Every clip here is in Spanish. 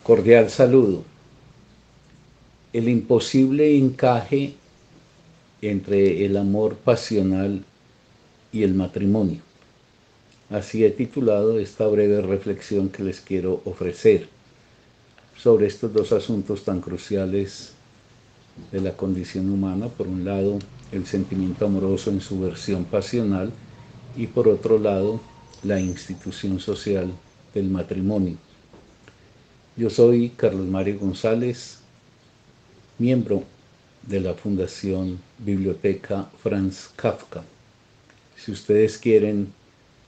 Cordial saludo. El imposible encaje entre el amor pasional y el matrimonio. Así he titulado esta breve reflexión que les quiero ofrecer sobre estos dos asuntos tan cruciales de la condición humana. Por un lado, el sentimiento amoroso en su versión pasional y por otro lado, la institución social del matrimonio. Yo soy Carlos Mario González, miembro de la Fundación Biblioteca Franz Kafka. Si ustedes quieren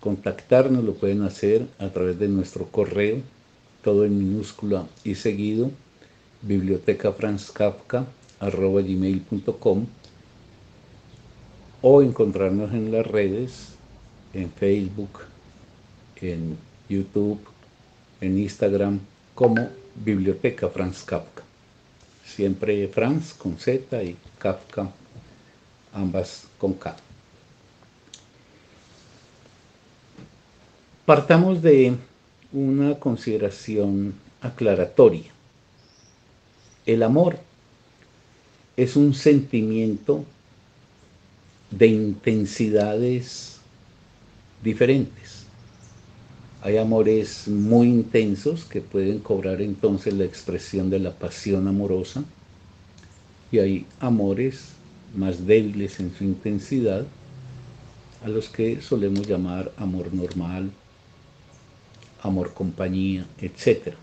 contactarnos, lo pueden hacer a través de nuestro correo, todo en minúscula y seguido, bibliotecafranzkafka@gmail.com, o encontrarnos en las redes, en Facebook, en YouTube, en Instagram, como Biblioteca Franz Kafka. Siempre Franz con Z y Kafka, ambas con K. Partamos de una consideración aclaratoria. El amor es un sentimiento de intensidades diferentes. Hay amores muy intensos que pueden cobrar entonces la expresión de la pasión amorosa, y hay amores más débiles en su intensidad, a los que solemos llamar amor normal, amor compañía, etc.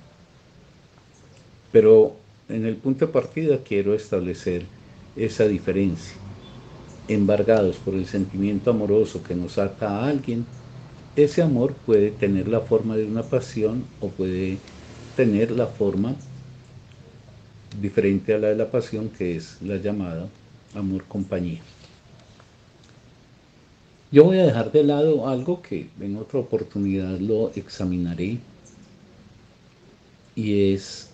Pero en el punto de partida quiero establecer esa diferencia. Embargados por el sentimiento amoroso que nos ata a alguien, ese amor puede tener la forma de una pasión o puede tener la forma diferente a la de la pasión, que es la llamada amor compañía. Yo voy a dejar de lado algo que en otra oportunidad lo examinaré, y es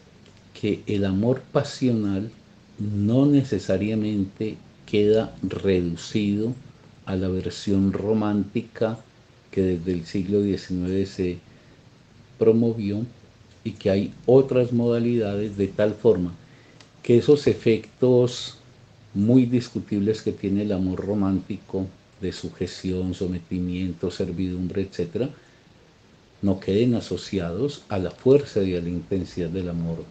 que el amor pasional no necesariamente queda reducido a la versión romántica que desde el siglo XIX se promovió, y que hay otras modalidades, de tal forma que esos efectos muy discutibles que tiene el amor romántico de sujeción, sometimiento, servidumbre, etc., no queden asociados a la fuerza y a la intensidad del amor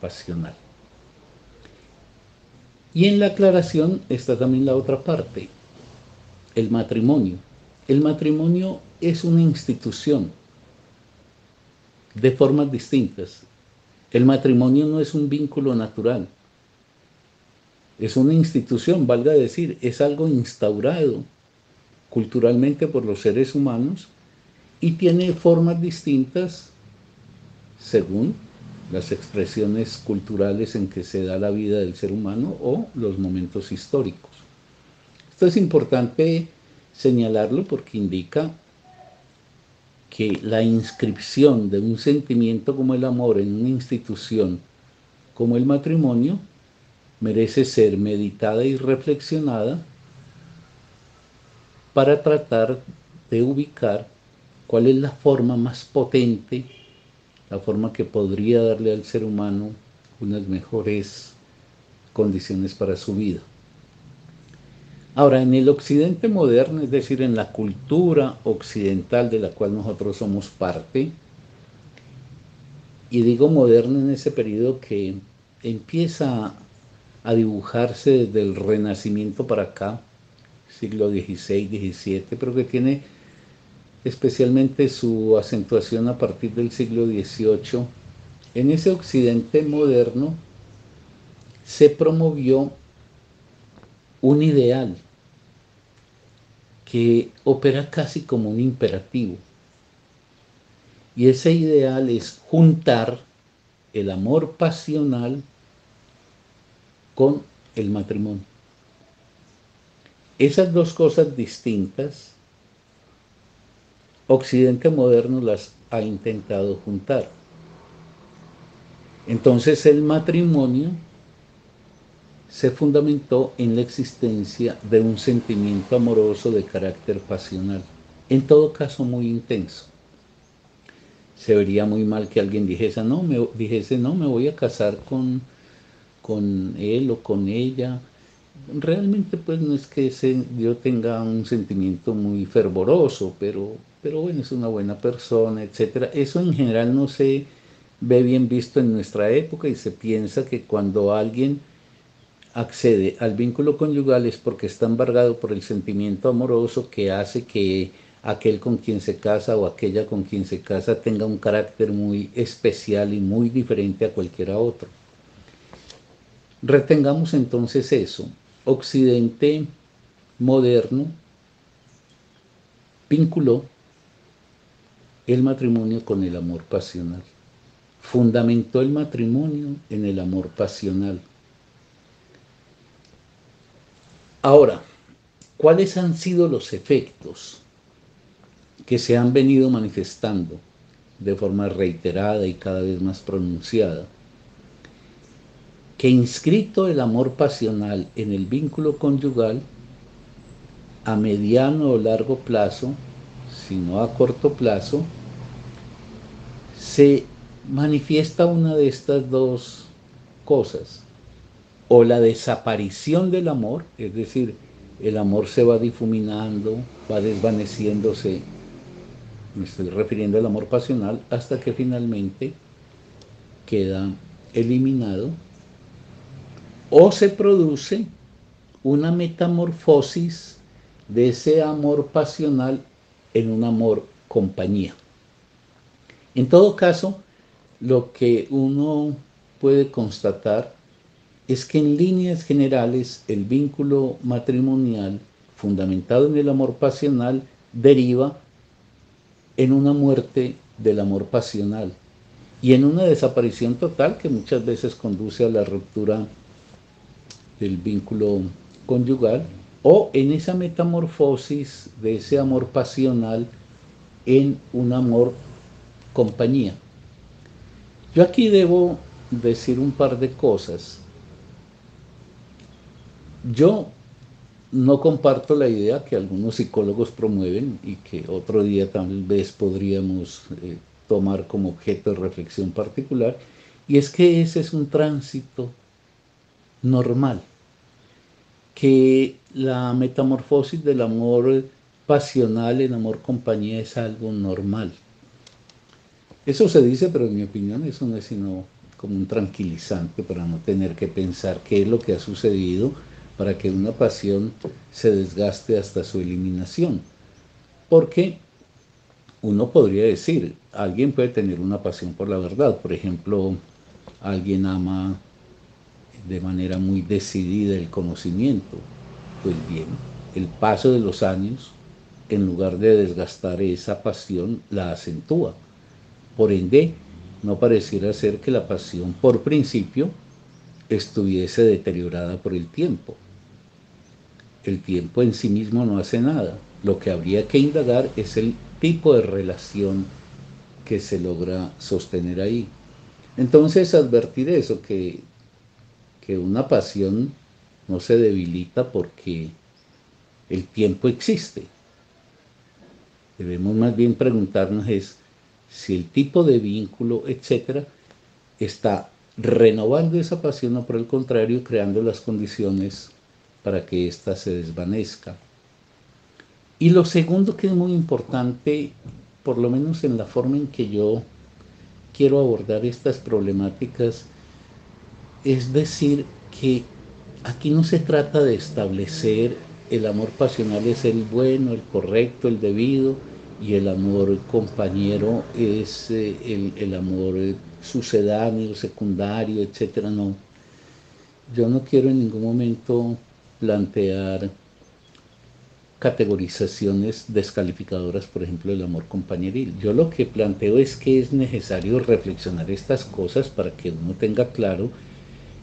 pasional. Y en la aclaración está también la otra parte, el matrimonio. El matrimonio es una institución de formas distintas. El matrimonio no es un vínculo natural, es una institución, valga decir, es algo instaurado culturalmente por los seres humanos y tiene formas distintas según las expresiones culturales en que se da la vida del ser humano o los momentos históricos. Esto es importante señalarlo porque indica que la inscripción de un sentimiento como el amor en una institución como el matrimonio merece ser meditada y reflexionada para tratar de ubicar cuál es la forma más potente, la forma que podría darle al ser humano unas mejores condiciones para su vida. Ahora, en el occidente moderno, es decir, en la cultura occidental de la cual nosotros somos parte, y digo moderno en ese periodo que empieza a dibujarse desde el Renacimiento para acá, siglo XVI, XVII, pero que tiene especialmente su acentuación a partir del siglo XVIII. En ese occidente moderno se promovió un ideal que opera casi como un imperativo, y ese ideal es juntar el amor pasional con el matrimonio. Esas dos cosas distintas, Occidente moderno las ha intentado juntar. Entonces el matrimonio se fundamentó en la existencia de un sentimiento amoroso de carácter pasional, en todo caso muy intenso. Se vería muy mal que alguien dijese, no, me voy a casar con él o con ella. Realmente pues no es que yo tenga un sentimiento muy fervoroso, pero bueno, es una buena persona, etcétera. Eso en general no se ve bien visto en nuestra época y se piensa que cuando alguien accede al vínculo conyugal es porque está embargado por el sentimiento amoroso que hace que aquel con quien se casa o aquella con quien se casa tenga un carácter muy especial y muy diferente a cualquiera otro. Retengamos entonces eso. Occidente moderno vinculó el matrimonio con el amor pasional. Fundamentó el matrimonio en el amor pasional. Ahora, ¿cuáles han sido los efectos que se han venido manifestando de forma reiterada y cada vez más pronunciada? Que inscrito el amor pasional en el vínculo conyugal, a mediano o largo plazo, si no a corto plazo, se manifiesta una de estas dos cosas, o la desaparición del amor, es decir, el amor se va difuminando, va desvaneciéndose, me estoy refiriendo al amor pasional, hasta que finalmente queda eliminado, o se produce una metamorfosis de ese amor pasional en un amor compañía. En todo caso, lo que uno puede constatar es que en líneas generales el vínculo matrimonial fundamentado en el amor pasional deriva en una muerte del amor pasional y en una desaparición total que muchas veces conduce a la ruptura del vínculo conyugal o en esa metamorfosis de ese amor pasional en un amor compañía. Yo aquí debo decir un par de cosas. Yo no comparto la idea que algunos psicólogos promueven y que otro día tal vez podríamos tomar como objeto de reflexión particular, y es que ese es un tránsito normal, que la metamorfosis del amor pasional en amor compañía es algo normal. Eso se dice, pero en mi opinión eso no es sino como un tranquilizante para no tener que pensar qué es lo que ha sucedido para que una pasión se desgaste hasta su eliminación. Porque uno podría decir, alguien puede tener una pasión por la verdad. Por ejemplo, alguien ama de manera muy decidida el conocimiento. Pues bien, el paso de los años, en lugar de desgastar esa pasión, la acentúa. Por ende, no pareciera ser que la pasión, por principio, estuviese deteriorada por el tiempo. El tiempo en sí mismo no hace nada. Lo que habría que indagar es el tipo de relación que se logra sostener ahí. Entonces, advertir eso, que una pasión no se debilita porque el tiempo existe. Debemos más bien preguntarnos es si el tipo de vínculo, etcétera, está renovando esa pasión o por el contrario creando las condiciones para que ésta se desvanezca. Y lo segundo que es muy importante, por lo menos en la forma en que yo quiero abordar estas problemáticas, es decir que aquí no se trata de establecer el amor pasional es el bueno, el correcto, el debido, y el amor compañero es el amor sucedáneo, secundario, etcétera. No, yo no quiero en ningún momento plantear categorizaciones descalificadoras, por ejemplo, del amor compañeril. Yo lo que planteo es que es necesario reflexionar estas cosas para que uno tenga claro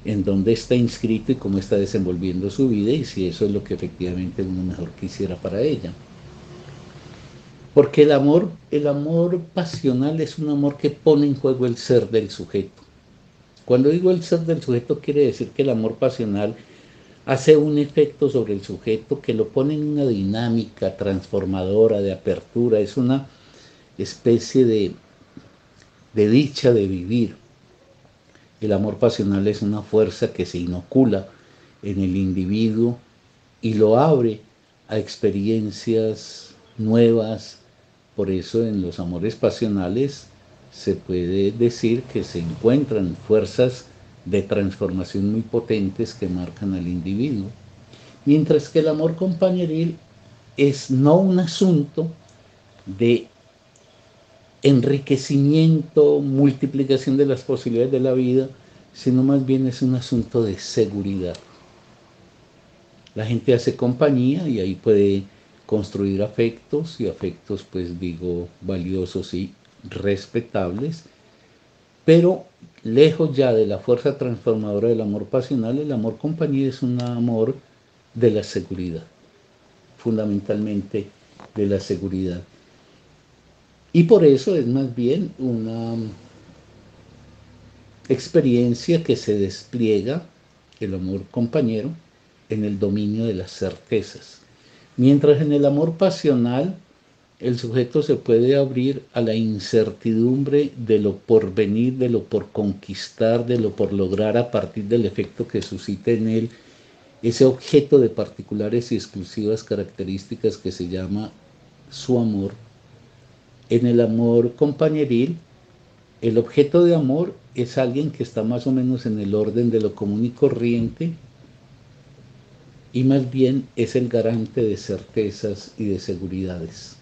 en dónde está inscrito y cómo está desenvolviendo su vida y si eso es lo que efectivamente uno mejor quisiera para ella. Porque el amor pasional es un amor que pone en juego el ser del sujeto. Cuando digo el ser del sujeto quiere decir que el amor pasional hace un efecto sobre el sujeto que lo pone en una dinámica transformadora de apertura, es una especie de dicha de vivir. El amor pasional es una fuerza que se inocula en el individuo y lo abre a experiencias nuevas. Por eso en los amores pasionales se puede decir que se encuentran fuerzas de transformación muy potentes que marcan al individuo. Mientras que el amor compañeril es no un asunto de enriquecimiento, multiplicación de las posibilidades de la vida, sino más bien es un asunto de seguridad. La gente hace compañía y ahí puede construir afectos, y afectos, pues digo, valiosos y respetables, pero lejos ya de la fuerza transformadora del amor pasional, el amor compañía es un amor de la seguridad, fundamentalmente de la seguridad. Y por eso es más bien una experiencia que se despliega, el amor compañero, en el dominio de las certezas. Mientras en el amor pasional el sujeto se puede abrir a la incertidumbre de lo por venir, de lo por conquistar, de lo por lograr a partir del efecto que suscite en él ese objeto de particulares y exclusivas características que se llama su amor. En el amor compañeril, el objeto de amor es alguien que está más o menos en el orden de lo común y corriente, y más bien es el garante de certezas y de seguridades.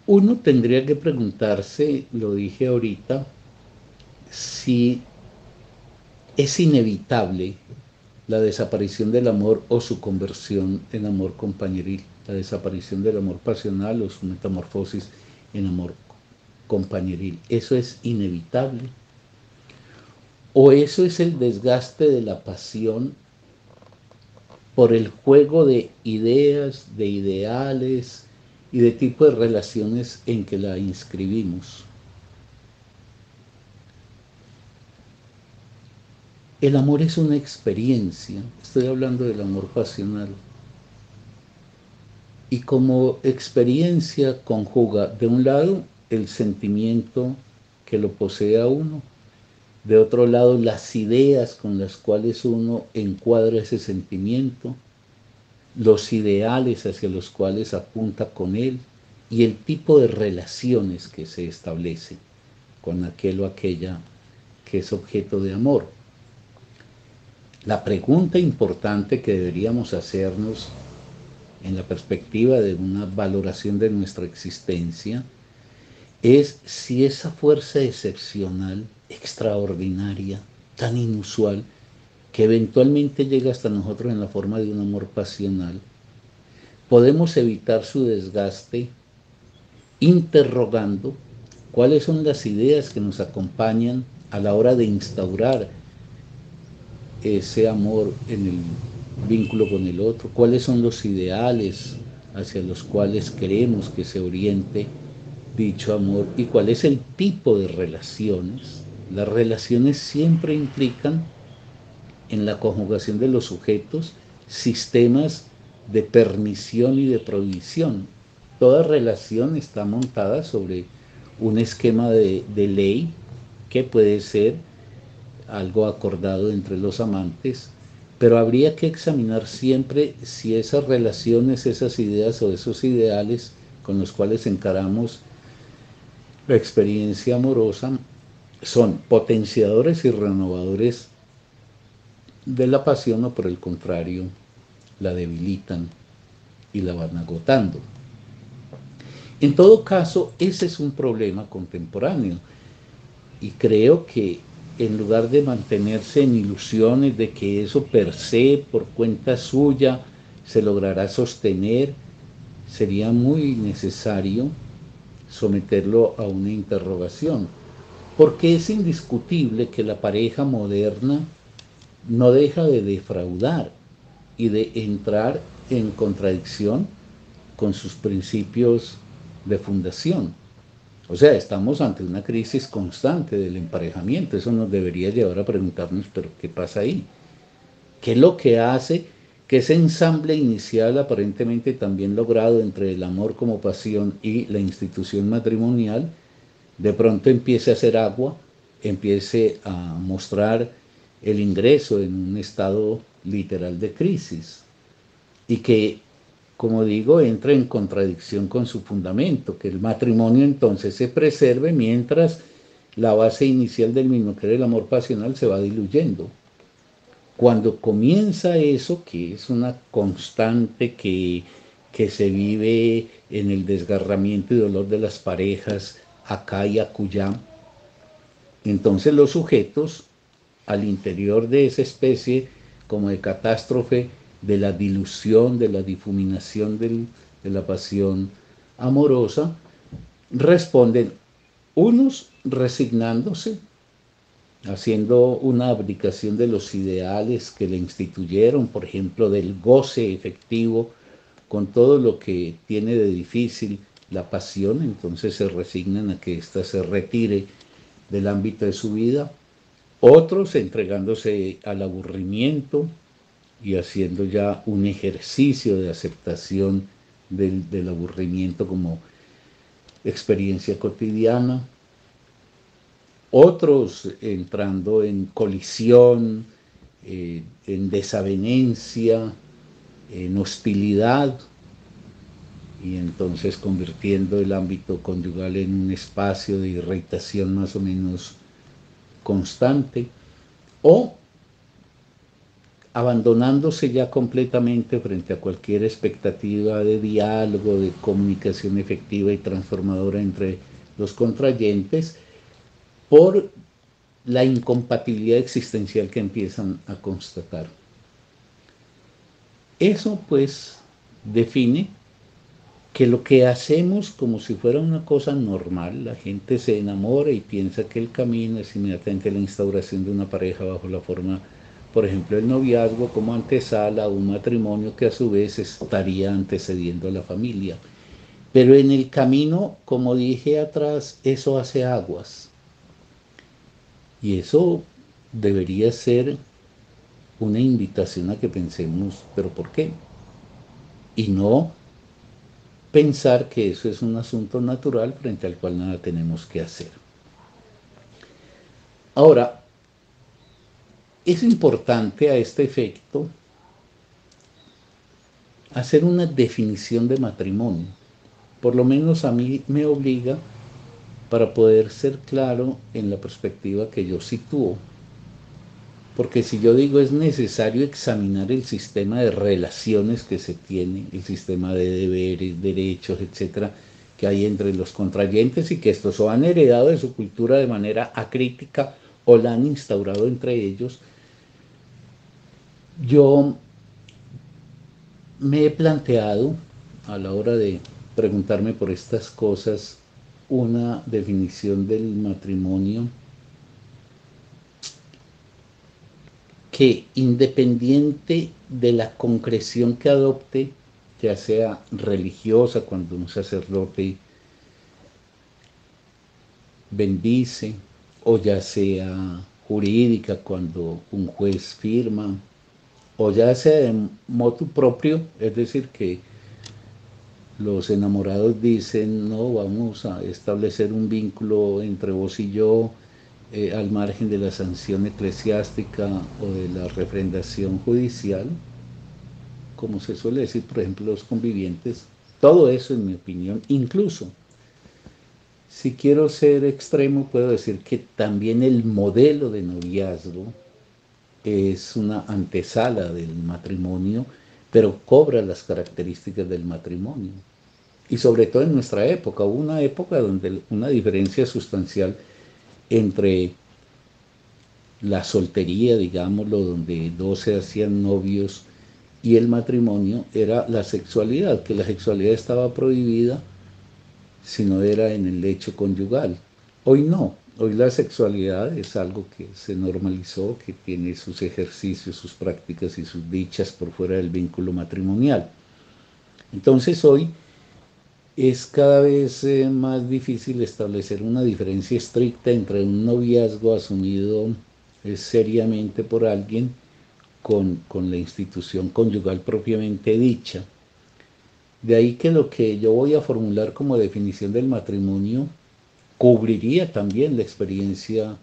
Uno tendría que preguntarse, lo dije ahorita, si es inevitable la desaparición del amor o su conversión en amor compañeril, la desaparición del amor pasional o su metamorfosis en amor compañeril. ¿Eso es inevitable? ¿O eso es el desgaste de la pasión por el juego de ideas, de ideales y de tipo de relaciones en que la inscribimos? El amor es una experiencia, estoy hablando del amor pasional, y como experiencia conjuga, de un lado, el sentimiento que lo posee a uno, de otro lado, las ideas con las cuales uno encuadra ese sentimiento, los ideales hacia los cuales apunta con él y el tipo de relaciones que se establecen con aquel o aquella que es objeto de amor. La pregunta importante que deberíamos hacernos en la perspectiva de una valoración de nuestra existencia es si esa fuerza excepcional, extraordinaria, tan inusual, que eventualmente llega hasta nosotros en la forma de un amor pasional, podemos evitar su desgaste interrogando cuáles son las ideas que nos acompañan a la hora de instaurar ese amor en el vínculo con el otro, cuáles son los ideales hacia los cuales queremos que se oriente dicho amor y cuál es el tipo de relaciones. Las relaciones siempre implican en la conjugación de los sujetos sistemas de permisión y de prohibición. Toda relación está montada sobre un esquema de ley que puede ser algo acordado entre los amantes, pero habría que examinar siempre si esas relaciones, esas ideas o esos ideales con los cuales encaramos la experiencia amorosa son potenciadores y renovadores de la pasión o por el contrario la debilitan y la van agotando. En todo caso, ese es un problema contemporáneo y creo que en lugar de mantenerse en ilusiones de que eso per se, por cuenta suya, se logrará sostener, sería muy necesario someterlo a una interrogación, porque es indiscutible que la pareja moderna no deja de defraudar y de entrar en contradicción con sus principios de fundación. O sea, estamos ante una crisis constante del emparejamiento. Eso nos debería llevar a preguntarnos, ¿pero qué pasa ahí? ¿Qué es lo que hace que ese ensamble inicial aparentemente también logrado entre el amor como pasión y la institución matrimonial, de pronto empiece a hacer agua, empiece a mostrar el ingreso en un estado literal de crisis y que, como digo, entre en contradicción con su fundamento, que el matrimonio entonces se preserve mientras la base inicial del mismo, que era el amor pasional, se va diluyendo. Cuando comienza eso, que es una constante que se vive en el desgarramiento y dolor de las parejas, acá y acullá, entonces los sujetos al interior de esa especie como de catástrofe, de la dilución, de la difuminación de la pasión amorosa, responden unos resignándose, haciendo una abdicación de los ideales que le instituyeron, por ejemplo, del goce efectivo, con todo lo que tiene de difícil la pasión, entonces se resignan a que ésta se retire del ámbito de su vida. Otros entregándose al aburrimiento y haciendo ya un ejercicio de aceptación del aburrimiento como experiencia cotidiana. Otros entrando en colisión, en desavenencia, en hostilidad, y entonces convirtiendo el ámbito conyugal en un espacio de irritación más o menos constante, o abandonándose ya completamente frente a cualquier expectativa de diálogo, de comunicación efectiva y transformadora entre los contrayentes, por la incompatibilidad existencial que empiezan a constatar. Eso pues define que lo que hacemos como si fuera una cosa normal, la gente se enamora y piensa que el camino es inmediatamente la instauración de una pareja bajo la forma, por ejemplo, el noviazgo como antesala a un matrimonio que a su vez estaría antecediendo a la familia. Pero en el camino, como dije atrás, eso hace aguas. Y eso debería ser una invitación a que pensemos, ¿pero por qué? Y no pensar que eso es un asunto natural frente al cual nada tenemos que hacer. Ahora, es importante a este efecto hacer una definición de matrimonio. Por lo menos a mí me obliga para poder ser claro en la perspectiva que yo sitúo. Porque si yo digo es necesario examinar el sistema de relaciones que se tiene, el sistema de deberes, derechos, etcétera, que hay entre los contrayentes y que estos o han heredado de su cultura de manera acrítica o la han instaurado entre ellos, yo me he planteado a la hora de preguntarme por estas cosas una definición del matrimonio que, independiente de la concreción que adopte, ya sea religiosa cuando un sacerdote bendice, o ya sea jurídica cuando un juez firma, o ya sea de motu propio, es decir, que los enamorados dicen, no, vamos a establecer un vínculo entre vos y yo, al margen de la sanción eclesiástica o de la refrendación judicial, como se suele decir, por ejemplo, los convivientes. Todo eso, en mi opinión, incluso, si quiero ser extremo, puedo decir que también el modelo de noviazgo es una antesala del matrimonio, pero cobra las características del matrimonio. Y sobre todo en nuestra época, hubo una época donde una diferencia sustancial entre la soltería, digámoslo, donde dos se hacían novios, y el matrimonio era la sexualidad, que la sexualidad estaba prohibida si no era en el lecho conyugal. Hoy no, hoy la sexualidad es algo que se normalizó, que tiene sus ejercicios, sus prácticas y sus dichas por fuera del vínculo matrimonial. Entonces hoy es cada vez más difícil establecer una diferencia estricta entre un noviazgo asumido seriamente por alguien con la institución conyugal propiamente dicha. De ahí que lo que yo voy a formular como definición del matrimonio cubriría también la experiencia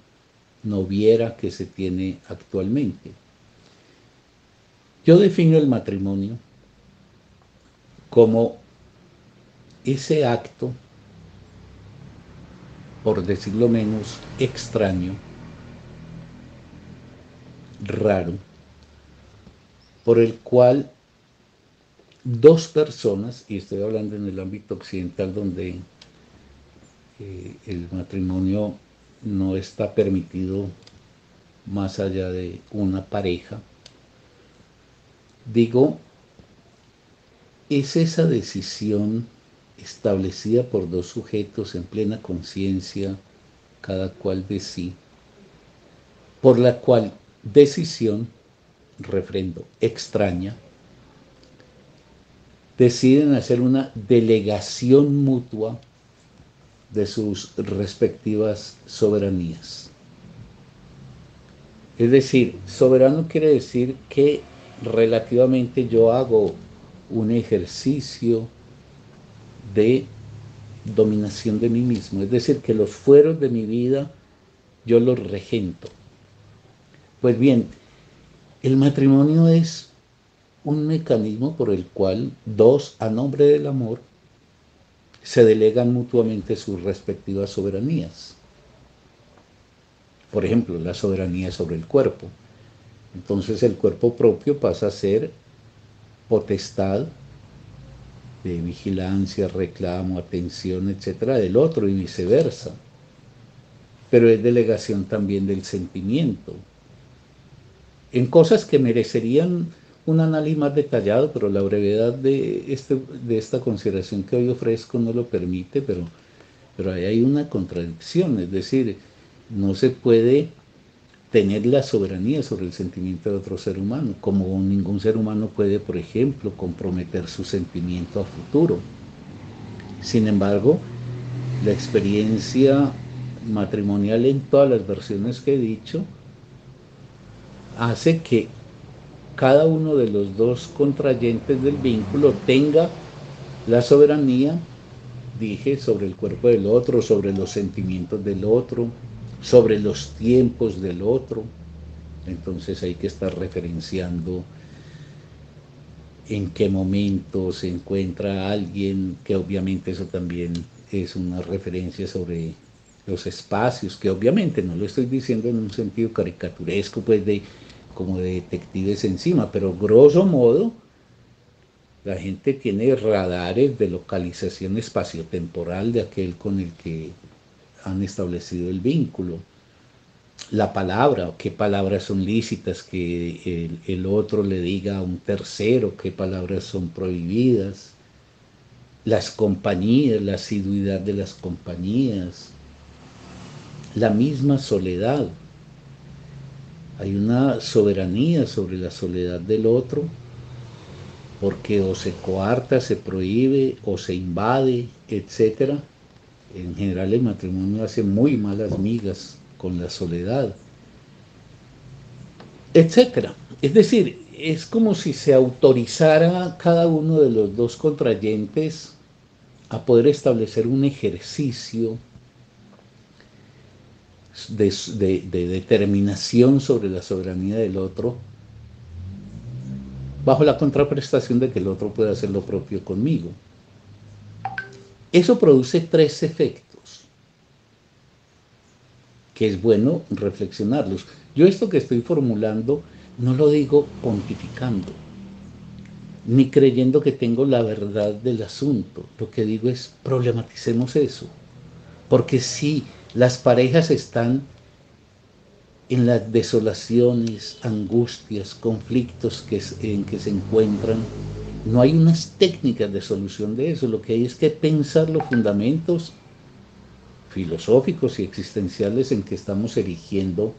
noviera que se tiene actualmente. Yo defino el matrimonio como ese acto, por decirlo menos, extraño, raro, por el cual dos personas, y estoy hablando en el ámbito occidental donde el matrimonio no está permitido más allá de una pareja, digo, es esa decisión establecida por dos sujetos en plena conciencia, cada cual de sí, por la cual decisión, refrendo, extraña, deciden hacer una delegación mutua de sus respectivas soberanías. Es decir, soberano quiere decir que relativamente yo hago un ejercicio de dominación de mí mismo, es decir, que los fueros de mi vida yo los regento. Pues bien, el matrimonio es un mecanismo por el cual dos, a nombre del amor, se delegan mutuamente sus respectivas soberanías. Por ejemplo, la soberanía sobre el cuerpo. Entonces el cuerpo propio pasa a ser potestad de vigilancia, reclamo, atención, etcétera, del otro y viceversa. Pero es delegación también del sentimiento. En cosas que merecerían un análisis más detallado, pero la brevedad de esta consideración que hoy ofrezco no lo permite, pero ahí hay una contradicción, es decir, no se puede tener la soberanía sobre el sentimiento de otro ser humano, como ningún ser humano puede, por ejemplo, comprometer su sentimiento a futuro. Sin embargo, la experiencia matrimonial en todas las versiones que he dicho hace que cada uno de los dos contrayentes del vínculo tenga la soberanía, dije, sobre el cuerpo del otro, sobre los sentimientos del otro, sobre los tiempos del otro. Entonces hay que estar referenciando en qué momento se encuentra alguien, que obviamente eso también es una referencia sobre los espacios, que obviamente no lo estoy diciendo en un sentido caricaturesco, pues como de detectives encima, pero grosso modo la gente tiene radares de localización espaciotemporal de aquel con el que han establecido el vínculo. La palabra, qué palabras son lícitas que el otro le diga a un tercero, qué palabras son prohibidas, las compañías, la asiduidad de las compañías, la misma soledad. Hay una soberanía sobre la soledad del otro, porque o se coarta, se prohíbe, o se invade, etc. En general el matrimonio hace muy malas migas con la soledad, etcétera. Es decir, es como si se autorizara cada uno de los dos contrayentes a poder establecer un ejercicio de determinación sobre la soberanía del otro, bajo la contraprestación de que el otro pueda hacer lo propio conmigo. Eso produce tres efectos, que es bueno reflexionarlos. Yo esto que estoy formulando no lo digo pontificando, ni creyendo que tengo la verdad del asunto. Lo que digo es, problematicemos eso. Porque si las parejas están en las desolaciones, angustias, conflictos en que se encuentran, no hay unas técnicas de solución de eso. Lo que hay es que pensar los fundamentos filosóficos y existenciales en que estamos erigiendo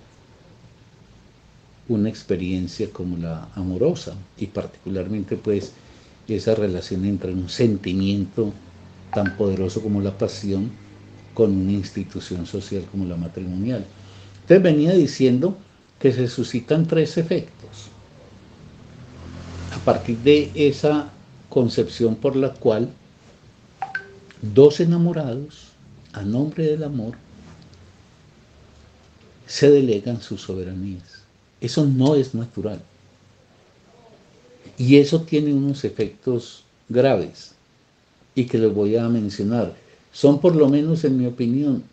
una experiencia como la amorosa, y particularmente pues esa relación entre un sentimiento tan poderoso como la pasión con una institución social como la matrimonial. Entonces venía diciendo que se suscitan tres efectos. partir de esa concepción por la cual dos enamorados, a nombre del amor, se delegan sus soberanías. Eso no es natural. Y eso tiene unos efectos graves y que les voy a mencionar. Son por lo menos, en mi opinión,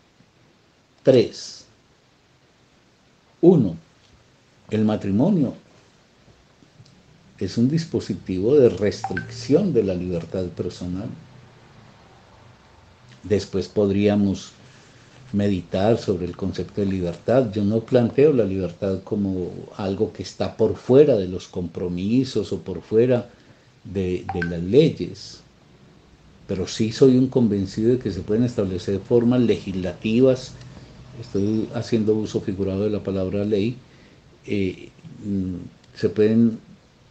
tres. Uno, el matrimonio es un dispositivo de restricción de la libertad personal. Después podríamos meditar sobre el concepto de libertad. Yo no planteo la libertad como algo que está por fuera de los compromisos o por fuera de las leyes, pero sí soy un convencido de que se pueden establecer formas legislativas, estoy haciendo uso figurado de la palabra ley, se pueden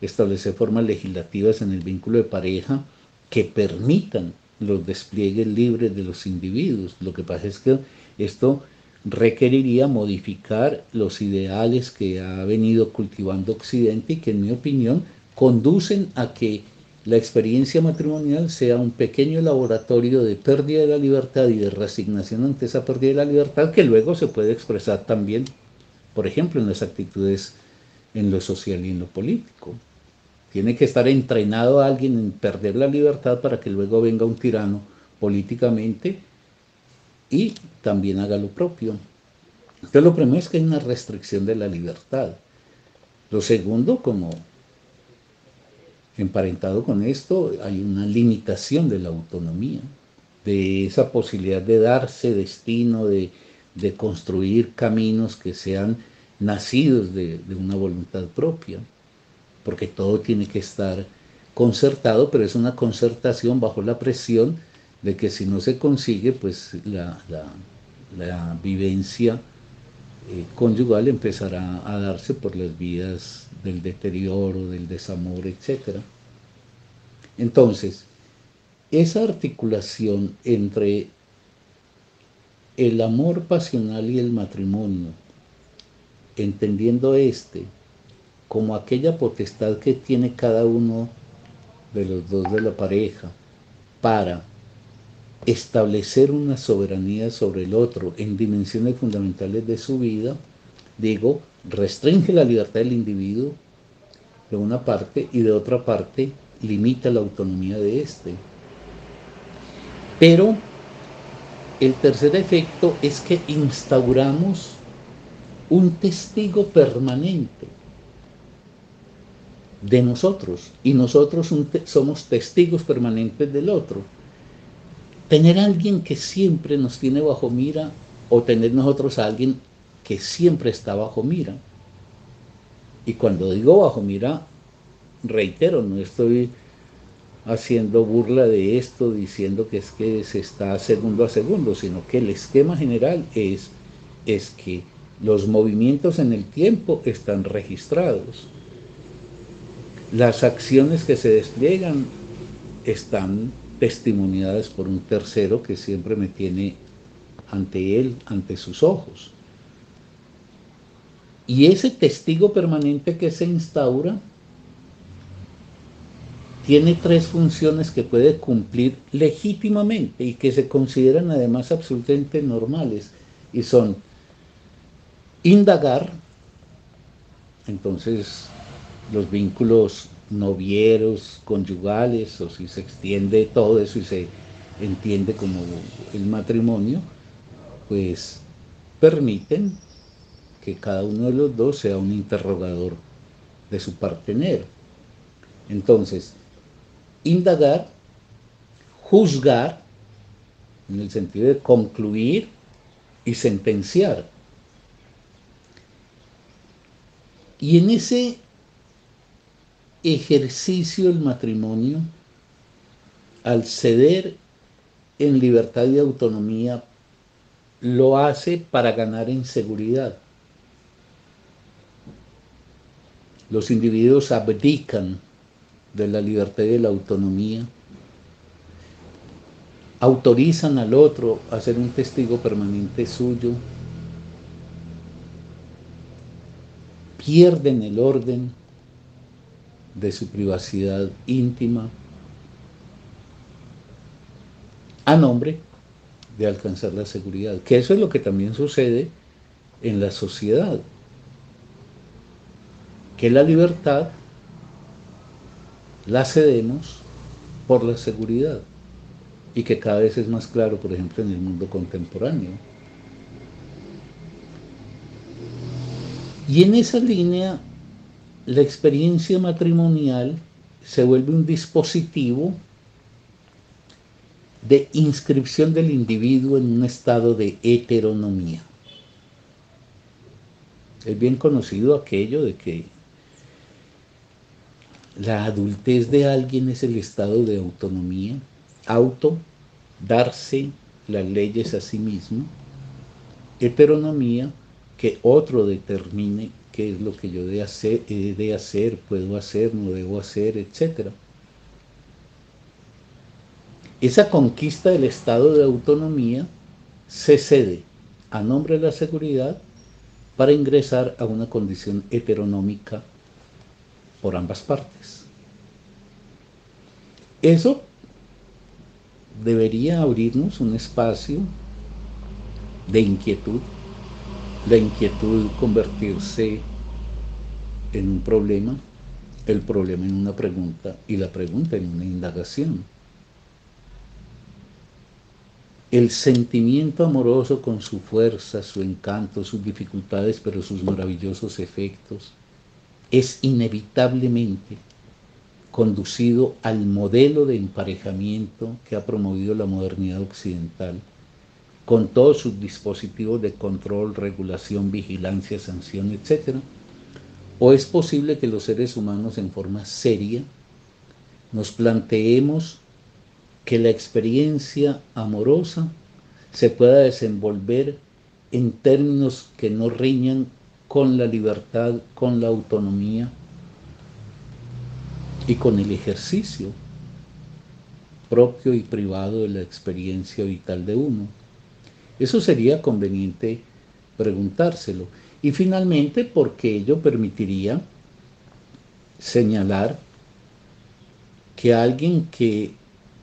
establecer formas legislativas en el vínculo de pareja que permitan los despliegues libres de los individuos. Lo que pasa es que esto requeriría modificar los ideales que ha venido cultivando Occidente y que, en mi opinión, conducen a que la experiencia matrimonial sea un pequeño laboratorio de pérdida de la libertad y de resignación ante esa pérdida de la libertad, que luego se puede expresar también, por ejemplo, en las actitudes en lo social y en lo político. Tiene que estar entrenado a alguien en perder la libertad para que luego venga un tirano políticamente y también haga lo propio. Entonces, lo primero es que hay una restricción de la libertad. Lo segundo, como emparentado con esto, hay una limitación de la autonomía, de esa posibilidad de darse destino, de construir caminos que sean nacidos de una voluntad propia, porque todo tiene que estar concertado, pero es una concertación bajo la presión de que si no se consigue, pues la vivencia conyugal empezará a darse por las vías del deterioro, del desamor, etc. Entonces, esa articulación entre el amor pasional y el matrimonio, entendiendo como aquella potestad que tiene cada uno de los dos de la pareja para establecer una soberanía sobre el otro en dimensiones fundamentales de su vida, digo, restringe la libertad del individuo de una parte y de otra parte limita la autonomía de éste. Pero el tercer efecto es que instauramos un testigo permanente de nosotros y nosotros somos testigos permanentes del otro. Tener a alguien que siempre nos tiene bajo mira o tener nosotros a alguien que siempre está bajo mira. Y cuando digo bajo mira, reitero, no estoy haciendo burla de esto, diciendo que es que se está segundo a segundo, sino que el esquema general es que los movimientos en el tiempo están registrados. Las acciones que se despliegan están testimoniadas por un tercero que siempre me tiene ante él, ante sus ojos. Y ese testigo permanente que se instaura tiene tres funciones que puede cumplir legítimamente y que se consideran además absolutamente normales, y son indagar. Entonces, los vínculos novieros, conyugales, o si se extiende todo eso y se entiende como el matrimonio, pues permiten que cada uno de los dos sea un interrogador de su partener. Entonces, indagar, juzgar, en el sentido de concluir y sentenciar. Y en ese ejercicio del matrimonio, al ceder en libertad y autonomía, lo hace para ganar en seguridad. Los individuos abdican de la libertad y de la autonomía, autorizan al otro a ser un testigo permanente suyo, pierden el orden, de su privacidad íntima, a nombre de alcanzar la seguridad, que eso es lo que también sucede en la sociedad, que la libertad la cedemos por la seguridad, y que cada vez es más claro, por ejemplo, en el mundo contemporáneo. Y en esa línea, la experiencia matrimonial se vuelve un dispositivo de inscripción del individuo en un estado de heteronomía. Es bien conocido aquello de que la adultez de alguien es el estado de autonomía, darse las leyes a sí mismo, heteronomía, que otro determine qué es lo que yo he de hacer, puedo hacer, no debo hacer, etc. Esa conquista del estado de autonomía se cede a nombre de la seguridad para ingresar a una condición heteronómica por ambas partes. Eso debería abrirnos un espacio de inquietud, la inquietud convertirse en un problema, el problema en una pregunta y la pregunta en una indagación. El sentimiento amoroso con su fuerza, su encanto, sus dificultades, pero sus maravillosos efectos, es inevitablemente conducido al modelo de emparejamiento que ha promovido la modernidad occidental, con todos sus dispositivos de control, regulación, vigilancia, sanción, etc. ¿O es posible que los seres humanos en forma seria nos planteemos que la experiencia amorosa se pueda desenvolver en términos que no riñan con la libertad, con la autonomía y con el ejercicio propio y privado de la experiencia vital de uno? Eso sería conveniente preguntárselo. Y finalmente, porque ello permitiría señalar que alguien que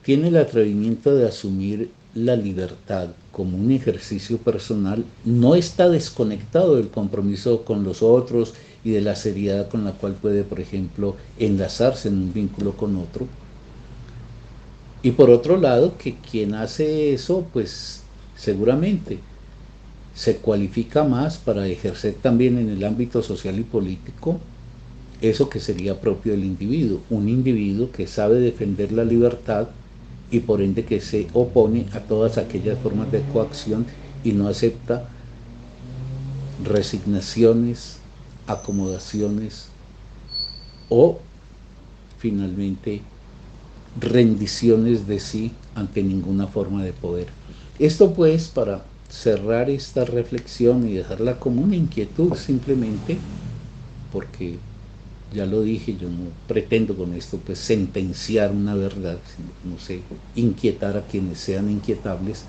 tiene el atrevimiento de asumir la libertad como un ejercicio personal no está desconectado del compromiso con los otros y de la seriedad con la cual puede, por ejemplo, enlazarse en un vínculo con otro. Y por otro lado, que quien hace eso, pues seguramente se cualifica más para ejercer también en el ámbito social y político eso que sería propio del individuo, un individuo que sabe defender la libertad y por ende que se opone a todas aquellas formas de coacción y no acepta resignaciones, acomodaciones o finalmente rendiciones de sí ante ninguna forma de poder. Esto pues para cerrar esta reflexión y dejarla como una inquietud simplemente, porque ya lo dije, yo no pretendo con esto pues sentenciar una verdad, sino, no sé, inquietar a quienes sean inquietables.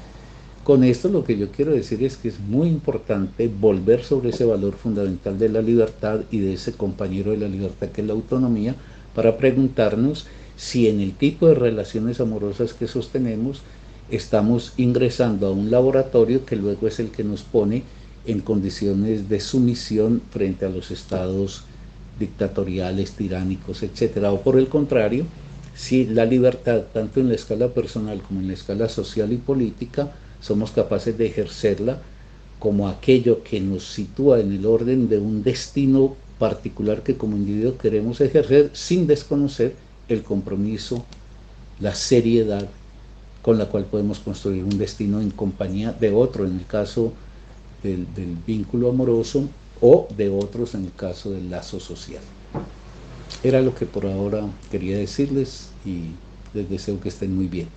Con esto lo que yo quiero decir es que es muy importante volver sobre ese valor fundamental de la libertad y de ese compañero de la libertad que es la autonomía, para preguntarnos si en el tipo de relaciones amorosas que sostenemos estamos ingresando a un laboratorio que luego es el que nos pone en condiciones de sumisión frente a los estados dictatoriales, tiránicos, etcétera, o por el contrario, si la libertad, tanto en la escala personal como en la escala social y política, somos capaces de ejercerla como aquello que nos sitúa en el orden de un destino particular que como individuo queremos ejercer sin desconocer el compromiso, la seriedad con la cual podemos construir un destino en compañía de otro, en el caso del vínculo amoroso, o de otros en el caso del lazo social. Era lo que por ahora quería decirles y les deseo que estén muy bien.